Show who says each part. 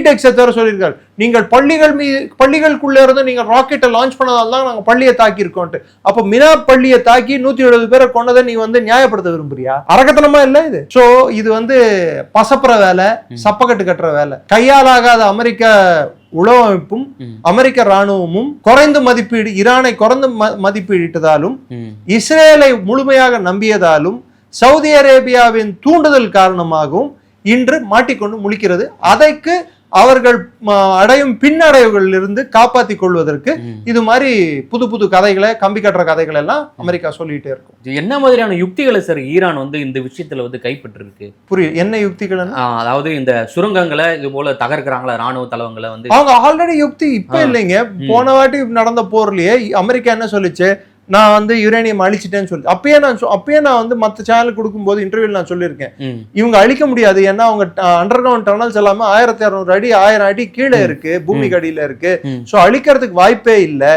Speaker 1: டெக்ஸை தவிர சொல்லியிருக்காரு, நீங்கள் பள்ளிகளுக்குள்ள இருந்து நீங்கள் ராக்கெட்டை லான்ச் பண்ணதால தான் நாங்கள் பள்ளியை தாக்கி இருக்கோம். அப்ப மினா பள்ளியை தாக்கி 170 பேரை கொண்டதை நீ நியாயப்படுத்த விரும்புறியா? அரக்கத்தனமா இல்ல இது? சோ இது பசப்புற வேலை, சப்பக்கட்டு கட்டுற வேலை. கையாலாகாத அமெரிக்க உளவமைப்பும் அமெரிக்க ராணுவமும் ஈரானை குறைந்த மதிப்பீடிட்டதாலும், இஸ்ரேலை முழுமையாக நம்பியதாலும், சவுதி அரேபியாவின் தூண்டுதல் காரணமாகவும் இன்று மாட்டிக்கொண்டு முழிக்கிறது. அதற்கு அவர்கள் அடையும் பின்னடைவுகளில் இருந்து காப்பாற்றிக் கொள்வதற்கு இது மாதிரி புது புது கதைகளை, கம்பி கட்டுற கதைகள் எல்லாம் அமெரிக்கா சொல்லிட்டே இருக்கும்.
Speaker 2: என்ன மாதிரியான யுக்திகளை சார் ஈரான் இந்த விஷயத்துல கைப்பற்று இருக்கு? புரியும்.
Speaker 1: என்ன யுக்திகள்?
Speaker 2: அதாவது இந்த சுரங்கங்களை இது போல தகர்க்கிறாங்களா ராணுவ தளவங்களை
Speaker 1: அவங்க ஆல்ரெடி யுக்தி இப்ப இல்லைங்க. போன வாட்டி நடந்த போர்லயே அமெரிக்கா என்ன சொல்லிச்சு, நான் யுரேனியம் அழிச்சிட்டேன்னு சொல்லி அப்பயே நான் மற்ற சேனல் கொடுக்கும்போது இன்டர்வியூல நான் சொல்லியிருக்கேன், இவங்க அழிக்க முடியாது. ஏன்னா அவங்க அண்டர் கிரவுண்ட் டனல்ஸ் எல்லாமே 1200 அடி 1000 அடி கீழே இருக்கு, பூமிக்கு அடியில இருக்கு. சோ அழிக்கிறதுக்கு வாய்ப்பே இல்லை.